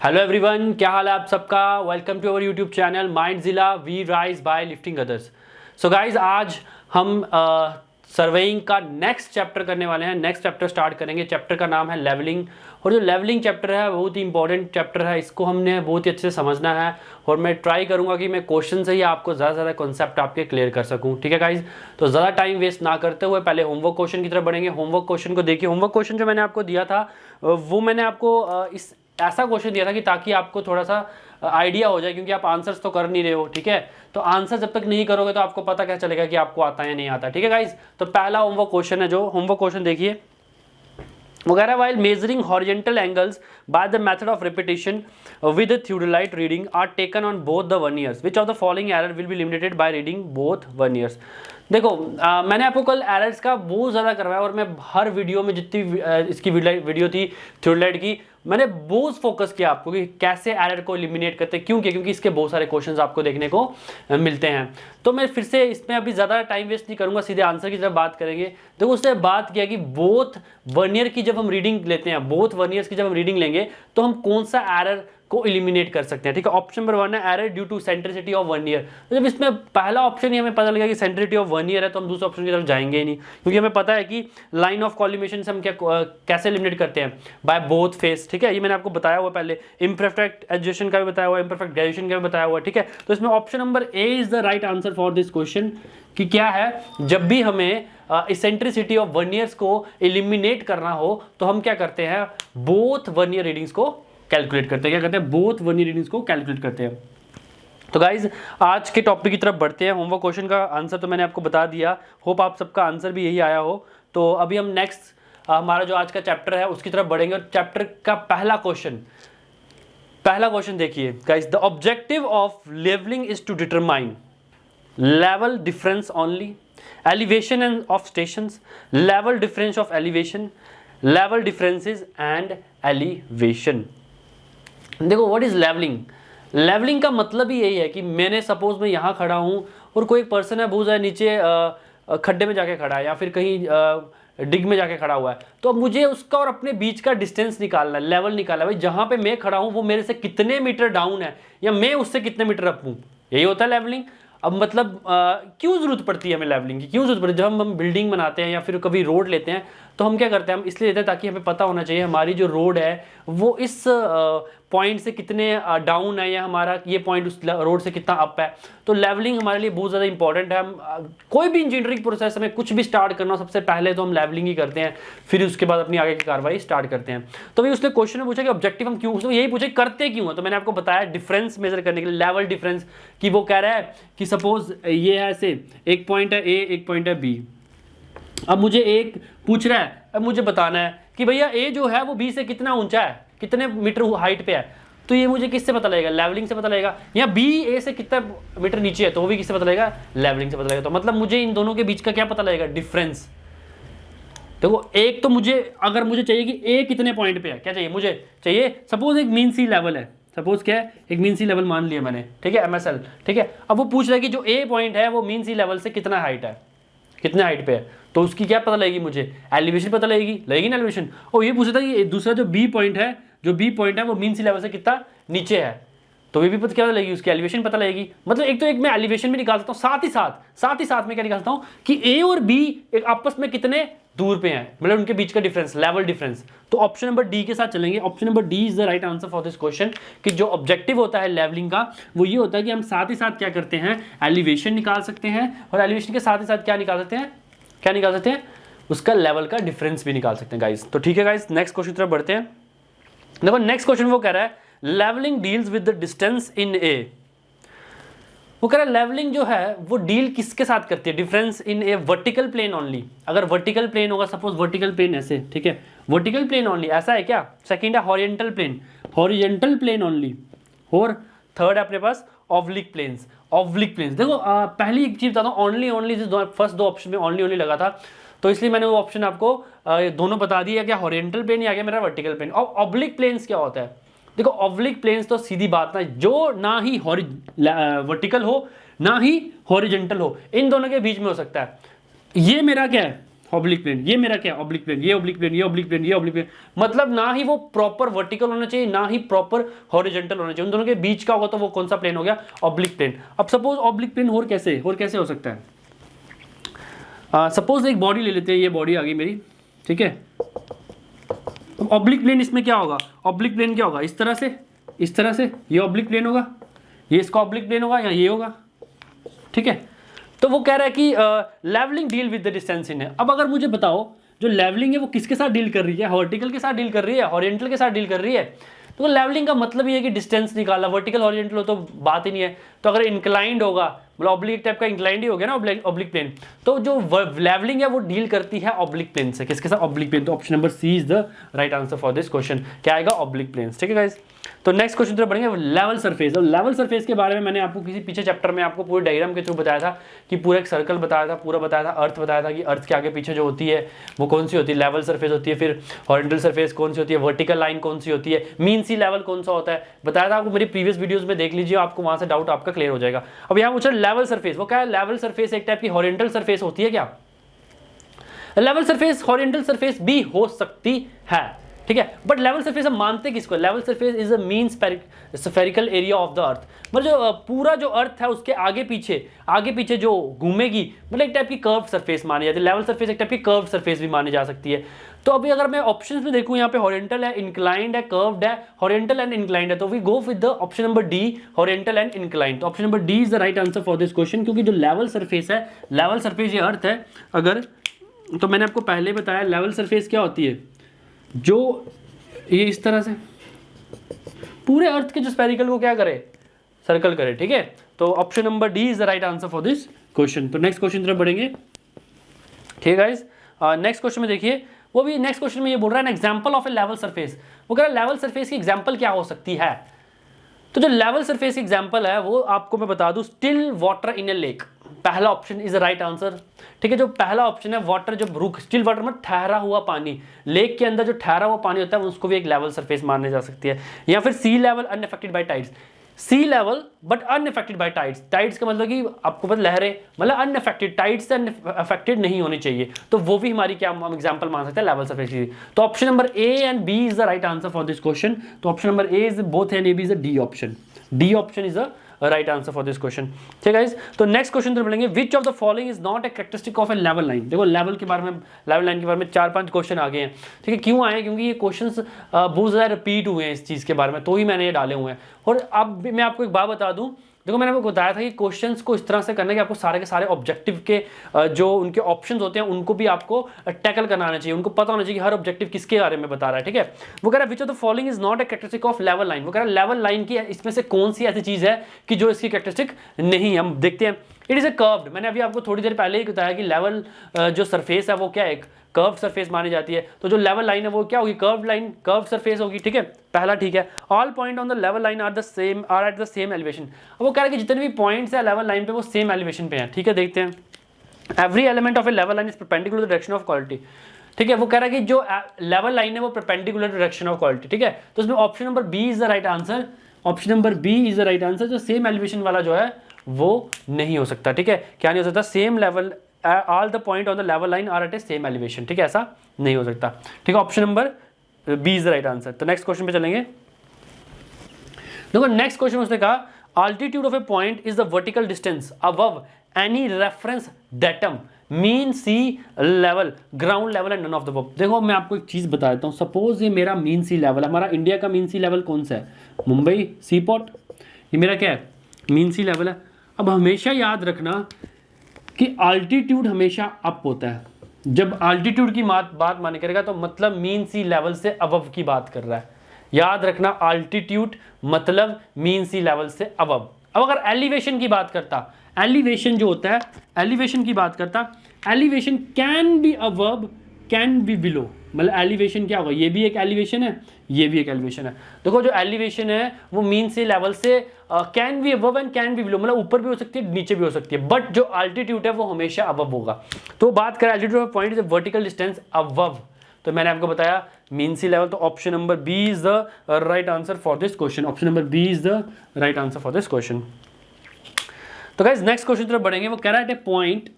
Hello everyone, क्या हाल है आप सबका। Welcome to our YouTube channel mind जिला we rise by lifting others. So guys, आज हम सर्वेइंग का नेक्स्ट चैप्टर करने वाले हैं। नेक्स्ट चैप्टर स्टार्ट करेंगे। चैप्टर का नाम है लेवलिंग। और जो लेवलिंग चैप्टर है बहुत ही इंपॉर्टेंट चैप्टर है। इसको हमने बहुत ही अच्छे से समझना है और मैं ट्राई करूंगा कि मैं क्वेश्चन से ही आपको ज़्यादा से ज़्यादा कॉन्सेप्ट आपके क्लियर कर सकूं। ठीक है गाइज, तो ज़्यादा टाइम वेस्ट ना करते हुए पहले होमवर्क क्वेश्चन की तरफ बढ़ेंगे। होमवर्क क्वेश्चन को देखिए। होमवर्क क्वेश्चन जो मैंने आपको दिया था वो मैंने आपको इस ऐसा क्वेश्चन दिया था कि ताकि आपको थोड़ा सा आइडिया हो जाए, क्योंकि आप आंसर्स तो कर नहीं रहे हो। ठीक है, तो आंसर जब तक नहीं करोगे तो आपको पता क्या चलेगा कि आपको आता है या नहीं आता। ठीक है गाइज, तो पहला होमवर्क क्वेश्चन है। जो होमवर्क क्वेश्चन देखिए, वगैरह while measuring horizontal angles by the method of repetition with the theodolite reading are taken on both the verniers, which of the following error will be eliminated by reading both verniers। देखो मैंने आपको कल errors का बहुत ज़्यादा करवाया और मैं हर वीडियो में जितनी इसकी वीडियो थी थियोडोलाइट की, मैंने बहुत फोकस किया आपको कि कैसे एरर को एलिमिनेट करते हैं। क्योंकि इसके बहुत सारे क्वेश्चंस आपको देखने को मिलते हैं। तो मैं फिर से इसमें अभी ज़्यादा टाइम वेस्ट नहीं करूंगा, सीधे आंसर की तरफ बात करेंगे। देखो उसने बात किया कि बोथ वर्नियर की जब हम रीडिंग लेते हैं, बोथ वर्नियर्स की जब हम रीडिंग लेंगे तो हम कौन सा एरर को एलिमिनेट कर सकते हैं। ठीक है, ऑप्शन नंबर 1 है error due to eccentricity of vernier. तो जब इसमें पहला ऑप्शन ही हमें पता लगा कि सेंट्रिसिटी ऑफ वर्नियर है तो हम दूसरे ऑप्शन की तरफ जाएंगे ही नहीं, क्योंकि हमें पता है कि लाइन ऑफ कॉलिमेशन से हम कैसे एलिमिनेट करते हैं, बाय बोथ फेस। ठीक है, ये मैंने आपको बताया हुआ पहले। इम्परफेक्ट एजुएशन का भी बताया हुआ, इम्परफेक्ट ग्रेजुएशन का भी बताया हुआ। ठीक है, तो इसमें option number A is the right answer for this question. कि क्या है, जब भी हमें इसेंट्रिसिटी ऑफ वर्नियर्स को एलिमिनेट करना हो तो हम क्या करते हैं, बोथ वर्नियर रीडिंग्स को कैलकुलेट करते हैं। क्या करते हैं, बोथ वर्नियर रीडिंग्स को कैलकुलेट करते हैं। तो गाइज आज के टॉपिक की तरफ बढ़ते हैं। होमवर्क क्वेश्चन का आंसर तो मैंने आपको बता दिया, होप आप सबका आंसर भी यही आया हो। तो अभी हम नेक्स्ट हमारा जो आज का चैप्टर है उसकी तरफ बढ़ेंगे। और चैप्टर का पहला क्वेश्चन देखिए guys, the objective of levelling is to determine level difference only, elevation and of stations, level difference of elevation, level differences and elevation। देखो व्हाट इज लेवलिंग। लेवलिंग का मतलब ही यही है कि मैंने सपोज मैं यहाँ खड़ा हूँ और कोई एक पर्सन है बहुत ज़्यादा नीचे खड्डे में जाके खड़ा है या फिर कहीं डिग में जाके खड़ा हुआ है, तो अब मुझे उसका और अपने बीच का डिस्टेंस निकालना है, लेवल निकालना है। भाई जहाँ पे मैं खड़ा हूँ वो मेरे से कितने मीटर डाउन है या मैं उससे कितने मीटर अप हूँ, यही होता है लेवलिंग। अब मतलब क्यों ज़रूरत पड़ती है हमें लेवलिंग की, क्यों ज़रूरत पड़ती है। जब हम बिल्डिंग बनाते हैं या फिर कभी रोड लेते हैं तो हम क्या करते हैं, हम इसलिए लेते हैं ताकि हमें पता होना चाहिए हमारी जो रोड है वो इस पॉइंट से कितने डाउन है या हमारा ये पॉइंट उस रोड से कितना अप है। तो लेवलिंग हमारे लिए बहुत ज़्यादा इंपॉर्टेंट है। हम कोई भी इंजीनियरिंग प्रोसेस में कुछ भी स्टार्ट करना हो सबसे पहले तो हम लेवलिंग ही करते हैं, फिर उसके बाद अपनी आगे की कार्रवाई स्टार्ट करते हैं। तो भाई उसने क्वेश्चन में पूछा कि ऑब्जेक्टिव हम क्यों, उसने यही पूछा करते क्यों है। तो मैंने आपको बताया डिफरेंस मेजर करने के लिए, लेवल डिफरेंस। कि वो कह रहा है कि सपोज ये है ऐसे, एक पॉइंट है ए, एक पॉइंट है बी। अब मुझे एक पूछ रहा है, अब मुझे बताना है कि भैया ए जो है वो बी से कितना ऊंचा है, कितने मीटर हाइट पे है। तो ये मुझे किससे पता लगेगा, लेवलिंग से पता लगेगा। या बी ए से कितना मीटर नीचे है तो वो भी किससे पता लगेगा, लेवलिंग से पता लगेगा। तो मतलब मुझे इन दोनों के बीच का क्या पता लगेगा, डिफरेंस। देखो एक तो मुझे अगर मुझे चाहिए कि ए कितने पॉइंट पे है, क्या चाहिए मुझे, चाहिए सपोज एक मीन सी लेवल है। सपोज क्या है, एक मीन सी लेवल मान लिया मैंने, ठीक है, MSL। ठीक है, अब वो पूछ रहा है कि जो ए पॉइंट है वो मीन सी लेवल से कितना हाइट है, कितने हाइट पे है। तो उसकी क्या पता लगेगी मुझे, एलिवेशन पता लगेगी ना एलिवेशन। और ये पूछा था कि दूसरा जो बी पॉइंट है वो मीन सी लेवल से कितना नीचे है, तो ये भी पता क्या लगेगी, उसकी एलिवेशन पता लगेगी। मतलब एक मैं एलिवेशन भी निकाल सकता हूँ, साथ ही साथ में क्या निकाल सकता हूँ कि ए और बी एक आपस में कितने दूर पे हैं, मतलब उनके बीच का डिफरेंस, लेवल डिफरेंस। तो ऑप्शन नंबर डी के साथ चलेंगे। Option number D is the right answer for this question. कि जो ऑब्जेक्टिव होता है लेवलिंग का वो ये होता है कि हम साथ ही साथ क्या करते हैं, एलिवेशन निकाल सकते हैं और एलिवेशन के साथ ही साथ क्या निकाल सकते हैं, उसका लेवल का डिफरेंस भी निकाल सकते हैं गाइस। तो ठीक है गाइस, नेक्स्ट क्वेश्चन की तरफ बढ़ते हैं। देखो नेक्स्ट क्वेश्चन वो कह रहा है levelling deals with the distance in a. वो कह रहा है लेवलिंग जो है वो डील किसके साथ करती है, difference in a vertical plane only. अगर वर्टिकल प्लेन होगा, सपोज वर्टिकल प्लेन ऐसे, ठीक है, वर्टिकल प्लेन ओनली, ऐसा है क्या। सेकंड है हॉरिजॉन्टल प्लेन ओनली। और थर्ड है अपने पास ऑब्लिक प्लेन्स। देखो पहली एक चीज बताता हूँ, ओनली फर्स्ट दो ऑप्शन में ओनली लगा था, तो इसलिए मैंने वो ऑप्शन आपको दोनों बता दिया, क्या हॉरिजॉन्टल प्लेन या क्या मेरा वर्टिकल प्लेन। और ऑब्लिक प्लेन्स क्या होता है, देखो ऑब्लिक प्लेन्स तो सीधी बात ना, जो ना ही वर्टिकल हो ना ही हॉरिजॉन्टल हो, इन दोनों के बीच में हो सकता है। ये मेरा क्या है, ऑब्लिक प्लेन, ये मेरा क्या है ऑब्लिक प्लेन, ये ऑब्लिक प्लेन, ये ऑब्लिक प्लेन, ये ऑब्लिक प्लेन, मतलब ना ही वो प्रॉपर वर्टिकल होना चाहिए ना ही प्रॉपर हॉरिजॉन्टल होना चाहिए, उन दोनों के बीच का होगा तो वो कौन सा प्लेन हो गया, ऑब्लिक प्लेन। अब सपोज ऑब्लिक प्लेन और कैसे हो सकता है, सपोज एक बॉडी ले लेते हैं, ये बॉडी आ गई मेरी, ठीक है। ऑब्लिक प्लेन इसमें क्या होगा, ऑब्लिक प्लेन क्या होगा, इस तरह से ये ऑब्लिक प्लेन होगा, ये इसका ऑब्लिक प्लेन होगा या ये होगा, ठीक है। तो वो कह रहा है कि levelling deal with the distance in है। अब अगर मुझे बताओ जो लेवलिंग है वो किसके साथ डील कर रही है, वर्टिकल के साथ डील कर रही है, हॉरिजॉन्टल के साथ डील कर रही है। तो लेवलिंग का मतलब ये है कि डिस्टेंस निकालना, वर्टिकल हॉरिजॉन्टल हो तो बात ही नहीं है। तो अगर इंक्लाइंड होगा, मतलब ऑब्लिक टाइप का इंक्लाइंड ही हो गया ना ऑब्लिक प्लेन, तो जो लेवलिंग है वो डील करती है ऑब्लिक प्लेन से, किसके साथ, ऑब्लिक प्लेन। तो option number C is the right answer for this question, क्या आएगा, ऑब्लिक प्लेन, ठीक है गाइस। तो नेक्स्ट क्वेश्चन तरफ बढ़ेंगे, लेवल सरफेस। और लेवल सरफेस के बारे में मैंने आपको किसी पीछे चैप्टर में आपको पूरे डायग्राम के थ्रू बताया था कि पूरा एक सर्कल बताया था, पूरा बताया था, अर्थ बताया था कि अर्थ के आगे पीछे जो होती है वो कौन सी होती है, लेवल सरफेस होती है, फिर हॉरिजॉन्टल सरफेस कौन सी होती है, वर्टिकल लाइन कौन सी होती है, मीन सी लेवल कौन सा होता है, बताया था आपको मेरी प्रीवियस वीडियोस में, देख लीजिए, आपको वहां से डाउट आपका क्लियर हो जाएगा। अब यहाँ पूछा लेवल सरफेस, वो क्या है, लेवल सरफेस एक टाइप की हॉरिजॉन्टल सरफेस होती है क्या, लेवल सरफेस हॉरिजॉन्टल सरफेस भी हो सकती है, ठीक है। बट लेवल सरफेस हम मानते किसको, level surface is a mean spherical area of the earth, मतलब जो पूरा जो अर्थ है उसके आगे पीछे जो घूमेगी, मतलब एक टाइप की कर्व सरफेस मानी जाती है। लेवल सरफेस एक टाइप की कर्व सरफेस भी मानी जा सकती है। तो अभी अगर मैं ऑप्शंस में देखूं, यहाँ पे हॉरिजॉन्टल है, इंक्लाइंड है, कर्व्ड है, हॉरिजॉन्टल एंड इंक्लाइंड है, तो we go with the option number D, horizontal and inclined. तो option number D is the right answer for this question, क्योंकि जो लेवल सरफेस है, लेवल सरफेस ये अर्थ है, अगर तो मैंने आपको पहले बताया लेवल सरफेस क्या होती है, जो ये इस तरह से पूरे अर्थ के जो स्फेरिकल को क्या करे, सर्कल करे, ठीक है। तो option number D is the right answer for this question. तो नेक्स्ट क्वेश्चन तरफ बढ़ेंगे, ठीक है गाइस। नेक्स्ट क्वेश्चन में देखिए, वो भी नेक्स्ट क्वेश्चन में ये बोल रहा है an example of a level surface, वो कह रहा है लेवल सरफेस की एग्जांपल क्या हो सकती है। तो जो लेवल सरफेस की एग्जांपल है वो आपको मैं बता दूं, still water in a lake, पहला option is the right answer, ठीक है। जो पहला ऑप्शन है, वाटर जब रुक, स्टिल वाटर में ठहरा हुआ पानी, लेक के अंदर जो ठहरा हुआ पानी होता है उसको भी एक लेवल सरफेस मानी जा सकती है। या फिर sea level unaffected by tides, sea level but unaffected by tides, tides का मतलब कि आपको पता लहरें, मतलब अनअफेक्टेड, टाइड्स से अफेक्टेड नहीं होनी चाहिए, तो वो भी हमारी क्या हम एग्जांपल मान सकते हैं लेवल सरफेस की। तो option number A and B is the right answer for this question. तो option number A is both and A B is the D option, D option is the right answer for this question, ठीक है guys. तो next question तो बोलेंगे, which of the following is not a characteristic of a level line. देखो level के बारे में, level line के बारे में 4-5 क्वेश्चन आ गए हैं, ठीक है। क्यों आए, क्योंकि ये क्वेश्चंस बहुत ज़्यादा रिपीट हुए हैं इस चीज़ के बारे में, तो ही मैंने ये डाले हुए हैं। और अब मैं आपको एक बात बता दूं, देखो मैंने आपको बताया था कि क्वेश्चंस को इस तरह से करना है कि आपको सारे के सारे ऑब्जेक्टिव के जो उनके ऑप्शंस होते हैं उनको भी आपको टैकल करना आना चाहिए, उनको पता होना चाहिए कि हर ऑब्जेक्टिव किसके बारे में बता रहा है, ठीक है। वो कह रहा है विच of the following is not a characteristic of level line, वो कह रहा है लेवल लाइन की इसमें से कौन सी ऐसी चीज़ है कि जो इसकी कैरेक्टरिस्टिक नहीं है। हम देखते हैं, इट इज़ ए कर्व्ड, मैंने अभी आपको थोड़ी देर पहले ही बताया कि लेवल जो सरफेस है वो क्या है, कर्व सरफेस मानी जाती है। तो जो लेवल लाइन है वो क्या होगी, कर्व लाइन, कर्व सरफेस होगी, ठीक है, पहला ठीक है। All point on the level line are the same, are at the same elevation. अब वो कह रहा है कि जितने भी पॉइंट्स है लेवल लाइन पे वो सेम एलिवेशन पे हैं, ठीक है। देखते हैं, every element of a level line is perpendicular to the direction of quality, ठीक है। वो कह रहा है कि जो लेवल लाइन है वो perpendicular to direction of quality, ठीक है। तो इसमें option number B is the right answer, option number B is the right answer. जो सेम एलिवेशन वाला जो है वो नहीं हो सकता, ठीक है। क्या नहीं हो सकता, same level, all the point on the level line are at a same elevation, ठीक है, ऐसा नहीं हो सकता, ठीक है। Option number B is the right answer. तो नेक्स्ट क्वेश्चन पे चलेंगे। देखो नेक्स्ट क्वेश्चन उसने कहा, altitude of a point is the vertical distance above any reference datum mean sea level, ground level and none of the above. देखो मैं आपको एक चीज़ बता देता हूँ, सपोज ये मेरा मीन सी लेवल है, हमारा इंडिया का मीन सी लेवल कौन सा है, मुंबई सी पोर्ट, ये मेरा क्या है, मीन सी लेवल है। अब हमेशा याद रखना कि आल्टीट्यूड हमेशा अप होता है, जब आल्टीट्यूड की बात माने करेगा तो मतलब मीन सी लेवल से अबव की बात कर रहा है, याद रखना, आल्टीट्यूड मतलब मीन सी लेवल से अबव। अब अगर एलिवेशन की बात करता, एलिवेशन जो होता है, एलिवेशन की बात करता, elevation can be above can be below, मतलब एलिवेशन क्या होगा, ये भी एक एलिवेशन है, ये भी एक एलिवेशन है। देखो जो एलिवेशन है वो मीन सी लेवल से can be above and can be below, मतलब ऊपर भी हो सकती है नीचे भी हो सकती है, बट जो अल्टीट्यूड है वो हमेशा अबव होगा। तो बात करें altitude of point is vertical distance above, तो मैंने आपको बताया मीन सी लेवल, तो option number B is the right answer for this question, option number B is the right answer for this question. तो गाइस नेक्स्ट क्वेश्चन तरफ बढ़ेंगे, वो कह रहा है पॉइंट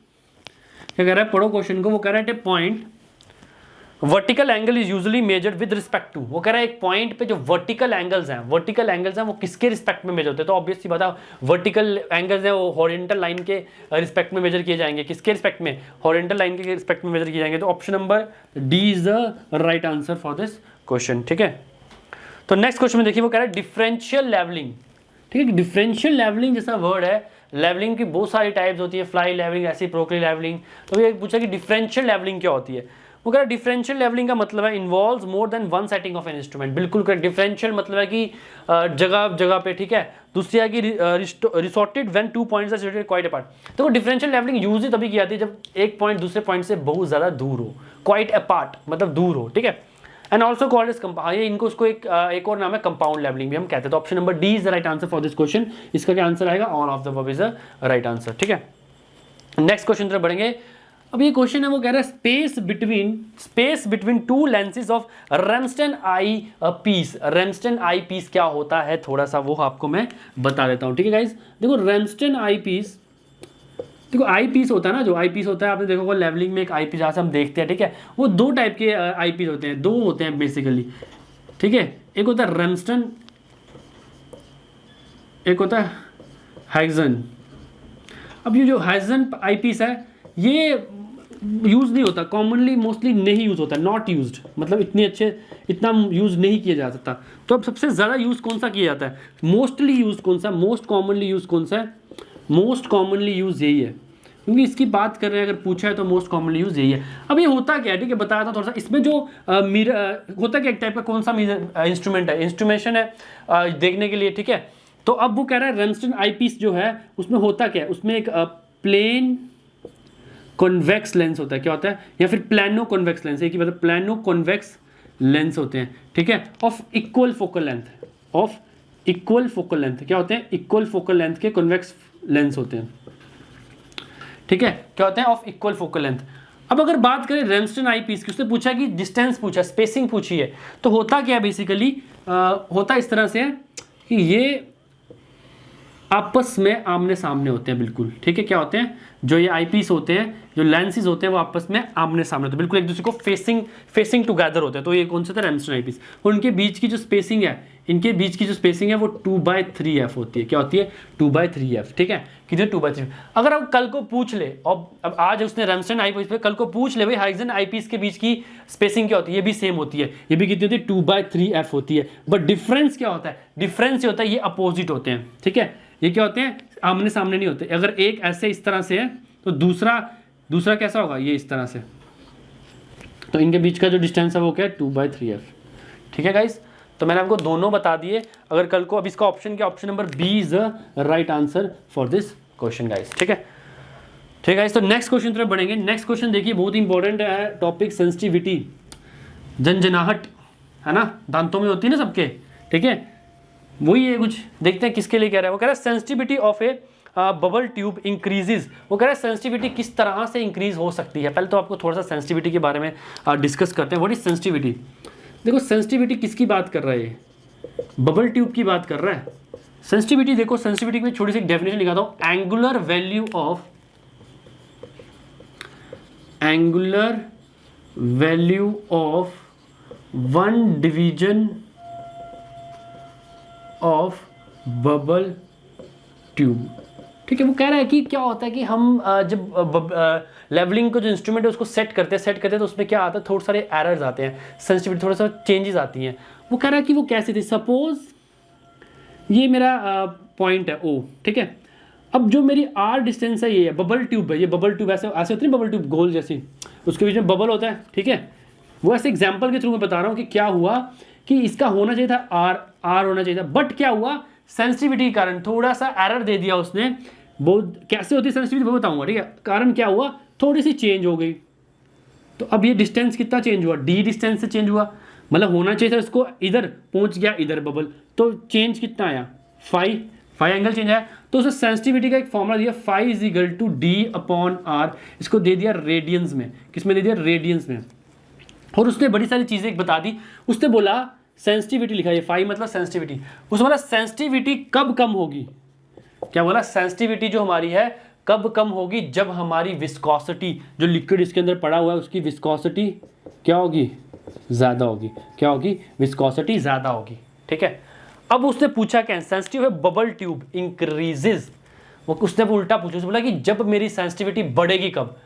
क्या कह रहा है, पढ़ो क्वेश्चन को। वो कह रहा है point vertical angle is usually measured with respect to. वो कह रहा है एक पॉइंट पे जो वर्टिकल एंगल्स हैं वो किसके रिस्पेक्ट में मेजर होते हैं? तो ऑब्वियसली बता, वर्टिकल एंगल्स हैं वो हॉरिजॉन्टल लाइन के रिस्पेक्ट में मेजर किए जाएंगे। किसके रिस्पेक्ट में? हॉरिजॉन्टल लाइन के रिस्पेक्ट में मेजर किए जाएंगे। तो option number D is the right answer for this question. ठीक है, तो नेक्स्ट क्वेश्चन में देखिए, वो कह रहा है डिफरेंशियल लेवलिंग। ठीक है, डिफरेंशियल लेवलिंग जैसा वर्ड है, लेवलिंग की बहुत सारी टाइप्स होती है, फ्लाई लेवलिंग, ऐसी प्रोक्ली लेवलिंग। तो ये पूछा कि डिफरेंशियल लेवलिंग क्या होती है। वो कह रहा है डिफरेंशियल लेवलिंग का मतलब है involves more than one setting of an instrument. बिल्कुल करेक्ट। डिफरेंशियल मतलब है कि जगह जगह पे, ठीक है। दूसरी है कि resorted when two points are situated quite apart. तो डिफरेंशियल लेवलिंग यूज ही तभी की जाती है जब एक पॉइंट दूसरे पॉइंट से बहुत ज्यादा दूर हो, क्वाइट अपार्ट मतलब दूर हो। ठीक है, एंड ऑल्सो कॉल्ड इज इनको उसको एक और नाम है कंपाउंड लेवलिंग भी हम कहते हैं। तो option number D is the right answer for this question. इसका क्या आंसर आएगा? All of the above is the right answer. ठीक है, नेक्स्ट क्वेश्चन तरफ बढ़ेंगे। अब ये क्वेश्चन है, वो कह रहा है space between two lenses of Ramsden eyepiece. Ramsden eyepiece क्या होता है, थोड़ा सा वो आपको मैं बता देता हूँ। ठीक है गाइज, देखो रेमस्टन आई पीस, देखो आई पीस होता है ना, जो आई पीस होता है आपने देखो लेवलिंग में एक आई पीस जहाँ से हम देखते हैं। ठीक है, वो दो टाइप के आई पीस होते हैं, दो होते हैं बेसिकली। ठीक है, एक होता है रेमस्टन, एक होता है हाइजन। अब ये जो हाइजन आई पीस है ये यूज नहीं होता कॉमनली, मोस्टली नहीं यूज होता, नॉट यूज्ड, मतलब इतना यूज नहीं किया जा सकता। तो अब सबसे ज़्यादा यूज कौन सा किया जाता है? मोस्टली यूज कौन सा, मोस्ट कॉमनली यूज कौन सा है? मोस्ट कॉमनली यूज यही है, क्योंकि इसकी बात कर रहे हैं, अगर पूछा है तो मोस्ट कॉमनली यूज यही है। अब ये होता क्या है, ठीक है बताया था थोड़ा सा। इसमें जो होता क्या, एक टाइप का कौन सा इंस्ट्रूमेंट है, इंस्ट्रूमेशन है देखने के लिए। ठीक है, तो अब वो कह रहा है रेमस्टन आई पीस जो है उसमें होता क्या है, उसमें एक प्लेन कॉन्वेक्स लेंस होता है। क्या होता है? या फिर प्लानो कॉन्वेक्स लेंस, एक ही मतलब प्लानो कॉन्वेक्स लेंस होते हैं। ठीक है, of equal focal length, of equal focal length. क्या होते हैं? इक्वल फोकल लेंथ के कॉन्वेक्स लेंस होते हैं। ठीक है, क्या होते हैं? Of equal focal length. अब अगर बात करें रेमस्टन आई पीस की, उसने पूछा कि डिस्टेंस पूछा, स्पेसिंग पूछी है, तो होता क्या बेसिकली, होता इस तरह से है कि ये आपस में आमने सामने होते हैं बिल्कुल। ठीक है, क्या होते हैं? जो ये आई पीस होते हैं, जो लेंसेज होते हैं, वो आपस में आमने सामने होते हैं, बिल्कुल एक दूसरे को फेसिंग टुगेदर होते हैं। तो ये कौन सा था? रेमस्टन आई पीस। उनके बीच की जो स्पेसिंग है, इनके बीच की जो स्पेसिंग है वो 2/3f होती है। क्या होती है? 2/3f। ठीक है, कितने 2/3। अगर अब कल को पूछ ले, अब आज उसने रेमस्टन आई पीस पे, कल को पूछ ले भाई हाइजन आई पीस के बीच की स्पेसिंग क्या होती है, ये भी सेम होती है, ये भी कितनी होती है? 2/3f होती है। बट डिफरेंस क्या होता है? डिफरेंस ये होता है ये अपोजिट होते हैं। ठीक है, ये क्या होते हैं? आमने सामने नहीं होते। अगर एक ऐसे इस तरह से है तो दूसरा कैसा होगा? ये इस तरह से। तो इनके बीच का जो डिस्टेंस है वो क्या है? 2/3f। ठीक है गाइस, तो मैंने आपको दोनों बता दिए। अगर कल को, अब इसका ऑप्शन क्या? Option number B is the right answer for this question guys. ठीक है, ठीक है गाइस, तो नेक्स्ट क्वेश्चन तरफ बढ़ेंगे। नेक्स्ट क्वेश्चन देखिए, बहुत इंपॉर्टेंट है टॉपिक, सेंसिटिविटी, झंझनाहट है ना, दांतों में होती है ना सबके। ठीक है, वही है कुछ, देखते हैं किसके लिए कह रहा है। वो कह रहा है sensitivity of A bubble tube increases. वो कह रहा है सेंसिटिविटी किस तरह से इंक्रीज हो सकती है। पहले तो आपको थोड़ा सा सेंसिटिविटी के बारे में डिस्कस करते हैं। What is sensitivity? देखो सेंसिटिविटी किसकी बात कर रहा है? बबल ट्यूब की बात कर रहा है। सेंसिटिविटी देखो, सेंसिटिविटी की छोटी सी डेफिनेशन लिखाता हूं। Angular value of one division of bubble tube. ठीक है, वो कह रहा है कि क्या होता है कि हम जब लेवलिंग को जो इंस्ट्रूमेंट है उसको सेट करते हैं तो उसमें क्या आता है? थोड़े सारे एरर्स आते हैं, सेंसिटिविटी थोड़ा सा चेंजेस आती हैं। वो कह रहा है कि वो कैसे थी, सपोज ये मेरा पॉइंट है O। ठीक है, अब जो मेरी R डिस्टेंस है ये है, बबल ट्यूब है, ये बबल ट्यूब ऐसे होती है, बबल ट्यूब गोल जैसी, उसके बीच में बबल होता है। ठीक है, वो ऐसे एग्जाम्पल के थ्रू मैं बता रहा हूँ कि क्या हुआ कि इसका होना चाहिए था R होना चाहिए था, बट क्या हुआ? सेंसिटिविटी के कारण थोड़ा सा एरर दे दिया उसने। बहुत कैसे होती है सेंसिटिविटी वो बताऊंगा। ठीक है, कारण क्या हुआ? थोड़ी सी चेंज हो गई। तो अब ये डिस्टेंस कितना चेंज हुआ? D डिस्टेंस से चेंज हुआ, मतलब होना चाहिए था इसको इधर, पहुंच गया इधर बबल, तो चेंज कितना आया? 5 एंगल चेंज आया। तो उसे सेंसिटिविटी का एक फॉर्मूला दिया, phi = D/R। इसको दे दिया रेडियंस में। किसमें दे दिया? रेडियंस में। और उसने बड़ी सारी चीजें बता दी। उसने बोला सेंसिटिविटी लिखा, ये phi मतलब सेंसिटिविटी। उसने बोला सेंसिटिविटी कब कम होगी? क्या बोला? सेंसिटिविटी जो हमारी है कब कम होगी? जब हमारी विस्कोसिटी, जो लिक्विड इसके अंदर पड़ा हुआ है उसकी विस्कोसिटी क्या होगी? ज़्यादा होगी। क्या होगी? विस्कोसिटी ज़्यादा होगी। ठीक है, अब उसने पूछा क्या, सेंसिटिव है बबल ट्यूब इंक्रीजेज, वो उसने उल्टा पूछा, उसने बोला कि जब मेरी सेंसिटिविटी बढ़ेगी कब?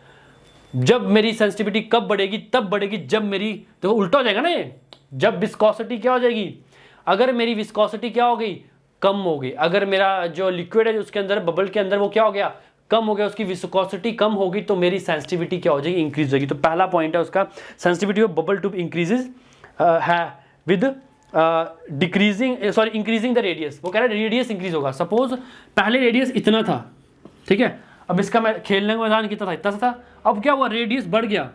जब मेरी सेंसिटिविटी कब बढ़ेगी? तब बढ़ेगी जब मेरी, तो उल्टा हो जाएगा ना ये, जब विस्कोसिटी क्या हो जाएगी? अगर मेरी विस्कोसिटी क्या हो गई? कम हो गई। अगर मेरा जो लिक्विड है उसके अंदर, बबल के अंदर, वो क्या हो गया? कम हो गया, उसकी विस्कोसिटी कम होगी, तो मेरी सेंसिटिविटी क्या हो जाएगी? इंक्रीज होगी। तो पहला पॉइंट है उसका, sensitivity of bubble tube increases है विद इंक्रीजिंग द रेडियस। वो कह रहा है रेडियस इंक्रीज होगा। सपोज पहले रेडियस इतना था, ठीक है, अब इसका मैं खेलने का मैदान कितना था? इतना सा था। अब क्या हुआ? रेडियस बढ़ गया।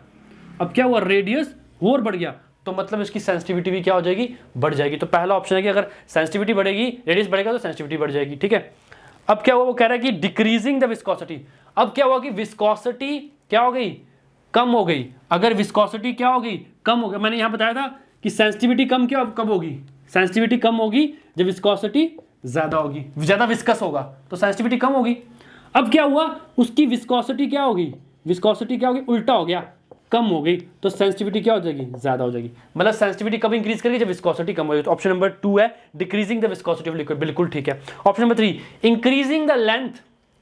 अब क्या हुआ? रेडियस और बढ़ गया, तो मतलब इसकी सेंसिटिविटी भी क्या हो जाएगी? बढ़ जाएगी। तो पहला ऑप्शन है कि अगर सेंसिटिविटी बढ़ेगी, रेडियस बढ़ेगा, तो सेंसिटिविटी बढ़ जाएगी। ठीक है, अब क्या हुआ? वो कह रहा है कि डिक्रीजिंग द विस्कोसिटी। अब क्या हुआ कि विस्कोसिटी क्या हो गई? कम हो गई। अगर विस्कोसिटी क्या हो गई? कम हो गया। मैंने यहां बताया था कि सेंसिटिविटी कम क्या कब होगी? सेंसिटिविटी कम होगी जब विस्कोसिटी ज्यादा होगी, ज्यादा विस्कस होगा, तो सेंसिटिविटी कम होगी। अब क्या हुआ? उसकी विस्कोसिटी क्या होगी? विस्कोसिटी क्या होगी? उल्टा हो गया, कम हो गई, तो सेंसिटिविटी क्या हो जाएगी? ज्यादा हो जाएगी। मतलब सेंसिटिविटी कब इंक्रीज करेगी? जब विस्कोसिटी कम होगी। तो ऑप्शन नंबर 2 है decreasing the viscosity of liquid, बिल्कुल ठीक है। Option number 3 increasing the length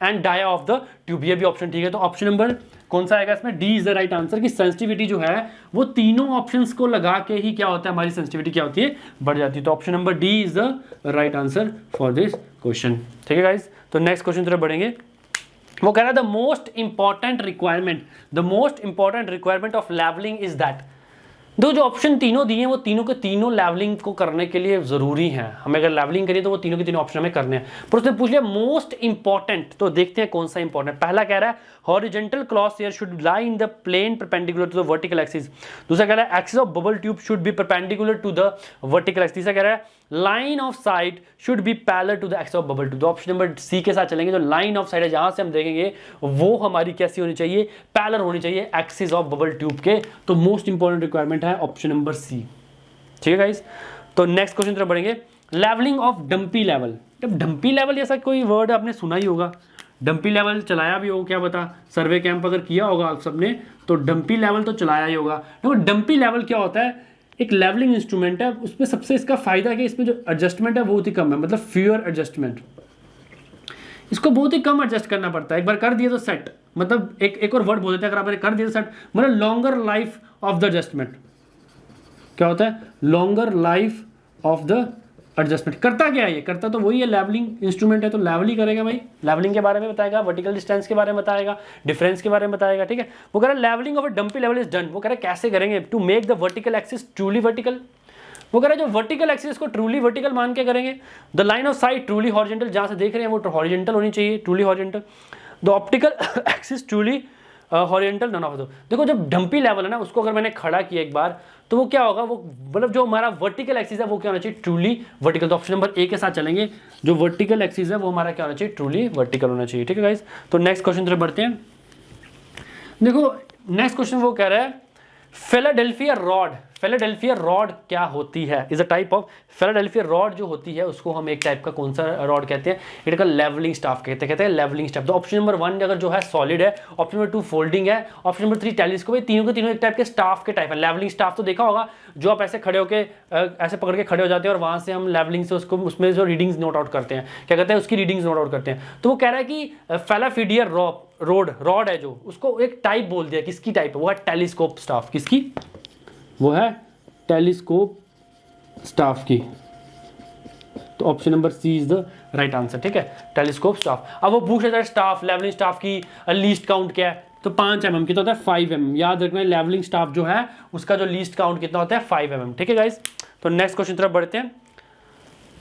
and dia of the tube, ये भी ऑप्शन ठीक है। तो ऑप्शन नंबर कौन सा आएगा इसमें? D is the right answer, कि सेंसिटिविटी जो है वो तीनों ऑप्शंस को लगा के ही क्या होता है, हमारी सेंसिटिविटी क्या होती है? बढ़ जाती है। तो option number D is the right answer for this question. ठीक है गाइस, तो नेक्स्ट क्वेश्चन तरफ बढ़ेंगे। वो कह रहा है the most important requirement of levelling is that. दो जो ऑप्शन तीनों दिए हैं वो तीनों के तीनों लेवलिंग को करने के लिए जरूरी हैं। हमें अगर लेवलिंग करिए तो वो तीनों के तीनों ऑप्शन हमें करने हैं। पर उसने पूछ लिया मोस्ट इंपॉर्टेंट, तो देखते हैं कौन सा इंपॉर्टेंट। पहला कह रहा है horizontal cross hair should lie in the plane perpendicular to the vertical axis. दूसरा कह रहा है axis of bubble tube should be perpendicular to the vertical axis. तीसरा कह रहा है line of sight should be parallel to the axis of bubble tube. तो option number C के साथ चलेंगे। जो लाइन ऑफ साइट है जहां से हम देखेंगे वो हमारी कैसी होनी चाहिए? पैरेलल होनी चाहिए एक्सिस ऑफ बबल ट्यूब के। तो मोस्ट इंपॉर्टेंट रिक्वायरमेंट है ऑप्शन नंबर सी। ठीक है गाइस, तो नेक्स्ट क्वेश्चन तरफ बढ़ेंगे। Levelling of dumpy level. जब डंपी लेवल जैसा कोई वर्ड आपने सुना ही होगा, डंपी लेवल चलाया भी होगा, क्या बता, सर्वे कैंप अगर किया होगा आप सबने तो डंपी लेवल तो चलाया ही होगा। देखो डंपी लेवल क्या होता है? एक लेवलिंग इंस्ट्रूमेंट है, उसमें सबसे इसका फायदा है कि इसमें जो एडजस्टमेंट है बहुत ही कम है, मतलब फ्यूअर एडजस्टमेंट। इसको बहुत ही कम एडजस्ट करना पड़ता है। एक बार कर दिए तो सेट, मतलब एक और वर्ड बोल देते हैं, अगर आपने कर दिया तो सेट, मतलब longer life of the adjustment. क्या होता है? Longer life of the adjustment. करता क्या है ये? करता तो वही है, लेवलिंग इंस्ट्रूमेंट है, तो लेवल ही करेगा भाई। लेवलिंग के बारे में बताएगा, वर्टिकल डिस्टेंस के बारे में बताएगा, डिफरेंस के बारे में बताएगा। ठीक है, वो कह रहा है levelling of a dumpy level is done. वो कह रहा है कैसे करेंगे? To make the vertical axis truly vertical. वो कह रहा है जो वर्टिकल एक्सिस को ट्रूली वर्टिकल मान के करेंगे। The line of sight truly horizontal, जहां से देख रहे हैं वो हॉरिजॉन्टल होनी चाहिए, truly horizontal. The optical axis truly horizontal, none of दो। देखो जब डंपी लेवल है ना, उसको अगर मैंने खड़ा किया एक बार तो वो क्या होगा? वो मतलब जो हमारा वर्टिकल एक्सिस है वो क्या होना चाहिए? Truly vertical. तो ऑप्शन नंबर ए के साथ चलेंगे। जो वर्टिकल एक्सिस है वो हमारा क्या होना चाहिए? ट्रूली वर्टिकल होना चाहिए। ठीक है गाइस, तो नेक्स्ट क्वेश्चन तरफ बढ़ते हैं। देखो नेक्स्ट क्वेश्चन वो कह रहा है फिलाडेल्फिया रॉड। फिलाडेल्फिया रॉड क्या होती है? Is a type of, Philadelphia rod जो होती है उसको हम एक टाइप का कौन सा रॉड कहते हैं? एक का लेवलिंग स्टाफ कहते हैं लेवलिंग स्टाफ। तो ऑप्शन नंबर 1 अगर जो है सॉलिड है, ऑप्शन नंबर 2 फोल्डिंग है, ऑप्शन नंबर 3 टेलीस्कोप है। तीनों के तीनों एक टाइप के स्टाफ के टाइप है। लेवलिंग स्टाफ तो देखा होगा, जो आप ऐसे खड़े होकर ऐसे पकड़ के खड़े हो जाते हैं और वहां से हम लेवलिंग से उसको उसमें जो रीडिंग्स नोट आउट करते हैं, क्या कहते हैं? उसकी रीडिंग्स नोट आउट करते हैं। तो वो कह रहा है कि फिलाडेल्फिया रॉड है जो, उसको एक टाइप बोल दिया। किसकी टाइप है? वो है टेलीस्कोप स्टाफ। किसकी? वो है टेलीस्कोप स्टाफ की। तो option number C is the right answer. ठीक है, टेलीस्कोप स्टाफ। अब वो पूछ रहा है स्टाफ, लेवलिंग स्टाफ की लीस्ट काउंट क्या है? तो 5 mm कितना होता है? 5 mm। याद रखना है लेवलिंग स्टाफ जो है उसका जो लीस्ट काउंट कितना होता है? 5 mm। ठीक है गाइस, तो नेक्स्ट क्वेश्चन तरफ बढ़ते हैं।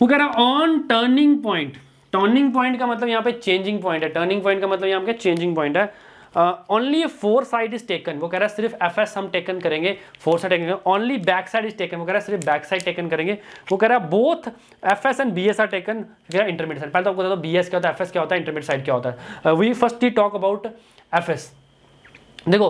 वो कह रहा है on turning point. Turning point का मतलब यहाँ पे चेंजिंग पॉइंट है। टर्निंग पॉइंट का मतलब यहाँ पे चेंजिंग पॉइंट है। Only 4 side is taken. वो कह रहा है सिर्फ एफ हम टेकन करेंगे, 4 side taken. Only back side is taken. वो कह रहा है सिर्फ बैक साइड टेकन करेंगे। वो कह रहा है both F and B S are taken. Intermediate sight, पहले तो आपको बता दो बी एस क्या होता है, एफ एस क्या होता है, इंटरमीडिएट साइड क्या होता है। We first talk about F S. देखो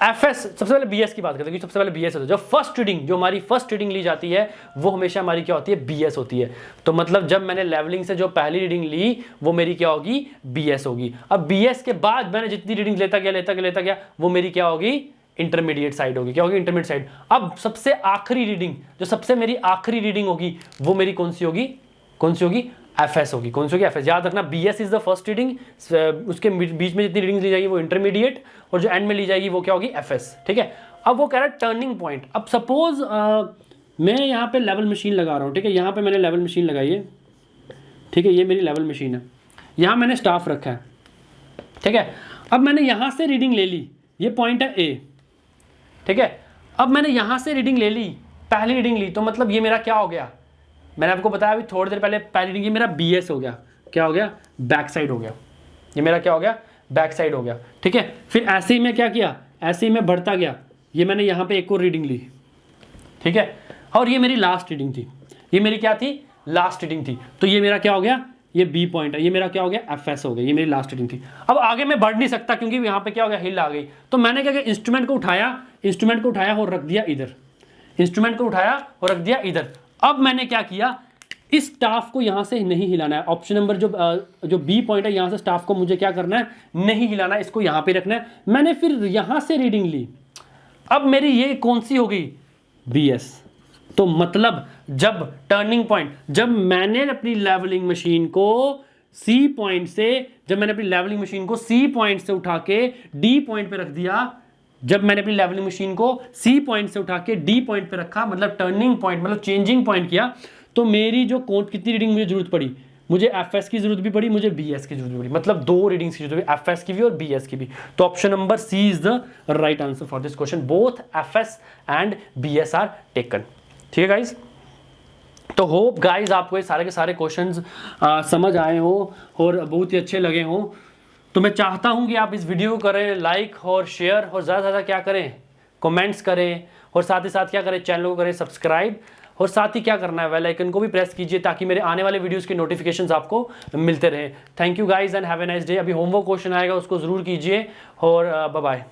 एफएस, सबसे पहले बीएस की बात करते हैं, सबसे पहले बीएस होता है। जो फर्स्ट रीडिंग, जो हमारी फर्स्ट रीडिंग ली जाती है वो हमेशा हमारी क्या होती है, बीएस होती है। तो मतलब जब मैंने लेवलिंग से जो पहली रीडिंग ली वो मेरी क्या होगी, बीएस होगी। अब बीएस के बाद मैंने जितनी रीडिंग लेता गया वो मेरी क्या होगी, इंटरमीडिएट साइड होगी। क्या होगी, इंटरमीडिएट साइड। अब सबसे आखिरी रीडिंग, जो सबसे मेरी आखिरी रीडिंग होगी वो मेरी कौन सी होगी, एफएस होगी। कौन सी होगी, एफएस। याद रखना, BS is the first reading, उसके बीच में जितनी रीडिंग ली जाएगी वो इंटरमीडिएट, और जो एंड में ली जाएगी वो क्या होगी, एफएस। ठीक है। अब वो कह रहा है टर्निंग पॉइंट। अब सपोज मैं यहाँ पे लेवल मशीन लगा रहा हूँ, ठीक है, यहाँ पे मैंने लेवल मशीन लगाई है, ठीक है, ये मेरी लेवल मशीन है, यहाँ मैंने स्टाफ रखा है, ठीक है। अब मैंने यहाँ से रीडिंग ले ली, ये पॉइंट है ए, ठीक है। अब मैंने यहाँ से रीडिंग ले ली, पहली रीडिंग ली, तो मतलब ये मेरा क्या हो गया, मैंने आपको बताया अभी थोड़ी देर पहले, पहली रीडिंग ये मेरा बीएस हो गया। क्या हो गया, बैक साइड हो गया। ये मेरा क्या हो गया, बैक साइड हो गया। ठीक है। फिर ऐसे ही मैं क्या किया, ऐसे ही मैं बढ़ता गया, ये मैंने यहाँ पे एक और रीडिंग ली, ठीक है, और ये मेरी लास्ट रीडिंग थी। ये मेरी क्या थी, लास्ट रीडिंग थी। तो ये मेरा क्या हो गया, ये बी पॉइंट है, ये मेरा क्या हो गया, एफएस हो गया। ये मेरी लास्ट रीडिंग थी। अब आगे मैं बढ़ नहीं सकता क्योंकि यहाँ पे क्या हो गया, हिल आ गई। तो मैंने क्या किया, इंस्ट्रूमेंट को उठाया और रख दिया इधर, इंस्ट्रूमेंट को उठाया और रख दिया इधर। अब मैंने क्या किया, इस स्टाफ को यहां से नहीं हिलाना है। ऑप्शन नंबर जो बी पॉइंट है, यहां से स्टाफ को मुझे क्या करना है, नहीं हिलाना है, इसको यहां पे रखना है। मैंने फिर यहां से रीडिंग ली, अब मेरी ये कौन सी हो गई, बीएस। तो मतलब जब टर्निंग पॉइंट, जब मैंने अपनी लेवलिंग मशीन को सी पॉइंट से, उठा के डी पॉइंट पे रख दिया, जब मैंने अपनी लेवलिंग मशीन को सी पॉइंट से उठा के डी पॉइंट पे रखा, मतलब टर्निंग पॉइंट, मतलब चेंजिंग पॉइंट किया, तो मेरी जो कितनी रीडिंग मुझे जरूरत पड़ी, मुझे एफएस की जरूरत भी पड़ी, मुझे बीएस की जरूरत भी पड़ी। मतलब 2 रीडिंग्स की जरूरत पड़ी, एफएस की भी और बीएस की भी। तो option number C is the right answer for this question. Both FS and BS are taken. ठीक है गाइज। तो होप गाइज आपको ये सारे के सारे क्वेश्चंस समझ आए हो और बहुत ही अच्छे लगे हों। तो मैं चाहता हूं कि आप इस वीडियो को करें लाइक और शेयर, और ज़्यादा से ज़्यादा क्या करें, कमेंट्स करें, और साथ ही साथ क्या करें, चैनल को करें सब्सक्राइब, और साथ ही क्या करना है, बेल आइकन को भी प्रेस कीजिए ताकि मेरे आने वाले वीडियोस के नोटिफिकेशंस आपको मिलते रहें। Thank you guys and have a nice day. अभी होमवर्क क्वेश्चन आएगा, उसको ज़रूर कीजिए, और बाय बाय।